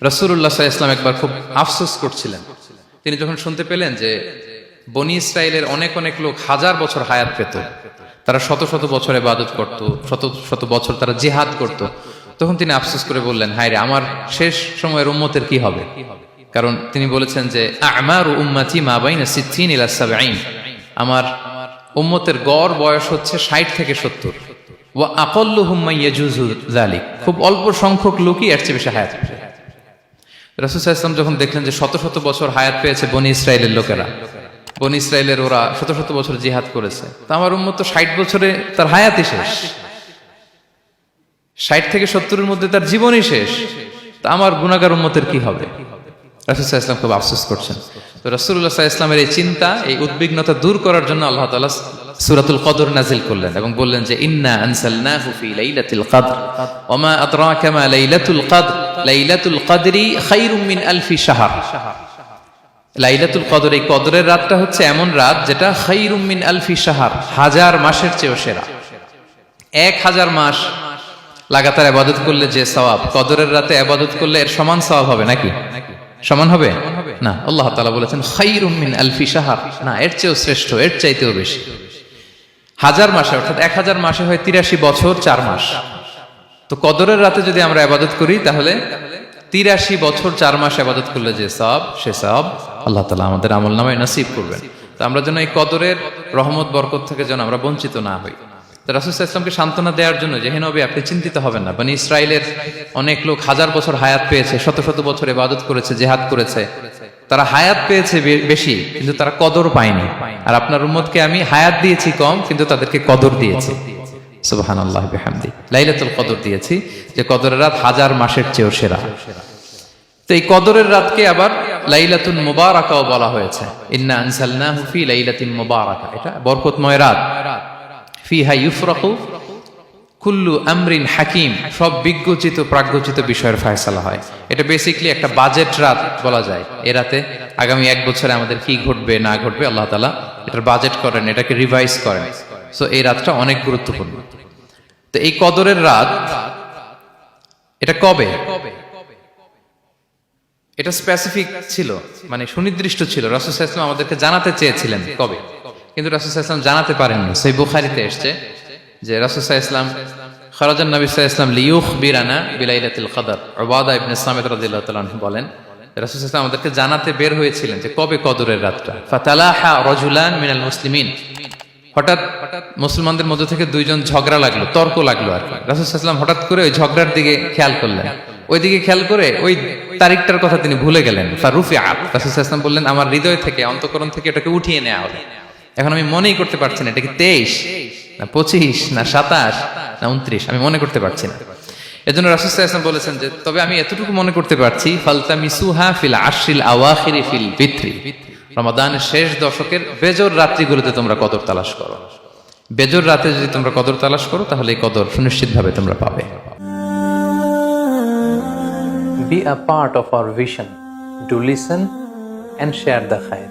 রাসূলুল্লাহ সাল্লাল্লাহু আলাইহি ওয়াসাল্লাম একবার খুব আফসোস করছিলেন। তিনি যখন শুনতে পেলেন যে বনি ইসরায়েলের অনেক অনেক লোক হাজার বছর হায়াত পেত, তারা শত শত বছর ইবাদত করত, শত শত বছর তারা জিহাদ করত, তখন তিনি আফসোস করে বললেন, হায় রে, আমার শেষ সময়ের উম্মতের কি হবে? কারণ তিনি বলেছেন যে আমারু উম্মতি মা বাইনা সিত্তিন ইলা সাবঈন, আমার উম্মতের গড় বয়স হচ্ছে 60 থেকে 70। ওয়া আকাল্লুহুম মান ইয়াজুজু যালিক, খুব অল্প সংখ্যক লোকই এর চেয়ে বেশি হায়াত পাবে। রাসূল সাল্লাল্লাহু আলাইহি ওয়াসাল্লাম যখন দেখলেন যে শত শত বছর হায়াত পেয়েছে বনি ইসরায়েলের লোকেরা, বনি ইসরায়েলের ওরা শত শত বছর জিহাদ করেছে, তো আমার উম্মত তো 60 বছরে তার হায়াতই শেষ, 60 থেকে 70-এর মধ্যে তার জীবনই শেষ, তা আমার গুনাহগার উম্মতের কি হবে? রাসূল সাল্লাল্লাহু আলাইহি ওয়াসাল্লাম খুব আফসোস করছেন। তো রাসূলুল্লাহ সাল্লাল্লাহু আলাইহি ওয়াসাল্লামের এই চিন্তা, এই উদ্বিগ্নতা দূর করার জন্য আল্লাহ তাআলা সূরাতুল কদর নাযিল করলেন এবং বললেন যে ইন্না আনসালনাহু ফি লাইলাতিল কদর ওয়া মা আদরাকা মা লাইলাতুল কদর লাইলাতুল কদরি খায়রুম মিন আলফি শাহর। লাইলাতুল কদর, এই কদরের রাতটা হচ্ছে এমন রাত যেটা খায়রুম মিন আলফি শাহর, হাজার মাসের চেয়েও সেরা। 1000 মাস লাগাতার ইবাদত করলে যে সওয়াব, কদরের রাতে ইবাদত করলে এর সমান সওয়াব হবে নাকি? সমান হবে না। আল্লাহ তাআলা বলেছেন খায়রুম মিন আলফি শাহর, না, এর চেয়েও শ্রেষ্ঠ, এর চাইতেও বেশি। হাজার মাসে, অর্থাৎ 1000 মাসে হয় 83 বছর 4 মাস। তো কদরের রাতে যদি আমরা ইবাদত করি তাহলে 83 বছর 4 মাস ইবাদত করলে যে সওয়াব, সে সওয়াব আল্লাহ তাআলা আমাদের আমলনামায় নসিব করবেন। তো আমরা যেন এই কদরের রহমত বরকত থেকে যেন আমরা বঞ্চিত না হই। তো রাসূল সাল্লাল্লাহু আলাইহি ওয়াসাল্লামকে সান্ত্বনা দেওয়ার জন্য যে হে নবী, আপনি চিন্তিত হবেন না, বনি ইসরায়েলের অনেক লোক হাজার বছর হায়াত পেয়েছে, শত শত বছর ইবাদত করেছে, জিহাদ করেছে, তারা হায়াত পেয়েছে বেশি কিন্তু তারা কদর পায়নি। আর আপনার উম্মতকে আমি হায়াত দিয়েছি কম কিন্তু তাদেরকে কদর দিয়েছি। সুবহানাল্লাহ বিহামদি, লাইলাতুল কদর দিয়েছি, যে কদরের রাত হাজার মাসের চেয়েও সেরা। তো এই কদরের রাতকে আবার লাইলাতুল মুবারাকাও বলা হয়েছে। ইন্না আনসালনাহু ফি লাইলাতিন মুবারাকা, এটা বরকতময় রাত। ফিহা ইউফরাকু কুল্লু আমরিন হাকিম, সব বিজ্ঞচিত প্রাজ্ঞচিত বিষয়ের ফয়সালা হয়। এটা বেসিক্যালি একটা বাজেট রাত বলা যায়। এ রাতে আগামী 1 বছরে আমাদের কি ঘটবে না ঘটবে আল্লাহ তাআলা এটার বাজেট করেন, এটাকে রিভাইজ করেন। সো এই রাতটা অনেক গুরুত্বপূর্ণ। তো এই কদরের রাত, এটা কবে? এটা স্পেসিফিক ছিল, মানে সুনির্দিষ্ট ছিল। রাসূল সাল্লাল্লাহু আলাইহি ওয়াসাল্লাম আমাদেরকে জানাতে চেয়েছিলেন কবে, কিন্তু রাসূল সাল্লাল্লাহু আলাইহি ওয়াসাল্লাম জানাতে পারেননি। সহিহ বুখারীতে এসেছে যে রাসূল সাল্লাল্লাহু আলাইহি ওয়াসাল্লাম খারাজান নবী সাল্লাল্লাহু আলাইহি ওয়াসাল্লাম লিয়ুখবিরানা বিলাইলাতিল কদর। উবাদা ইবনে সামিত রাদিয়াল্লাহু তাআলা আনহু বলেন, রাসূল সাল্লাল্লাহু আলাইহি ওয়াসাল্লাম আমাদেরকে জানাতে বের হয়েছিলেন যে কবে কদরের রাতটা। ফাতালাহা রাজুলান মিনাল মুসলিমিন, হঠাৎ মুসলমানদের মধ্য থেকে 2 জন ঝগড়া লাগলো, তর্ক লাগলো আর কি। রাসূল সাল্লাল্লাহু আলাইহি ওয়াসাল্লাম হঠাৎ করে ওই ঝগড়ার দিকে খেয়াল করলেন, ওইদিকে খেয়াল করে ওই তারিখটার কথা তিনি ভুলে গেলেন। ফারুফিআ, রাসূল সাল্লাল্লাহু আলাইহি ওয়াসাল্লাম বললেন, আমার হৃদয় থেকে, অন্তঃকরণ থেকে এটাকে উঠিয়ে নেওয়া হলো। এখন আমি মনেই করতে পারছি না এটা কি 23 না 25 না 27 না 29, আমি মনে করতে পারছি না। এজন্য রাসূল সাল্লাল্লাহু আলাইহি ওয়াসাল্লাম বলেছেন যে তবে আমি এতটুকু মনে করতে পারছি, ফালতামিসুহা ফিল আশরিল আওয়াখিরি ফিল বিত্রি, রমাদানের শেষ দশকের বেজর রাত্রিগুলোতে তোমরা কদর তালাশ করো। বেজর রাতে যদি তোমরা কদর তালাশ করো তাহলে এই কদর সুনিশ্চিতভাবে তোমরা পাবে। Be a part of our vision. Do listen and share the khair.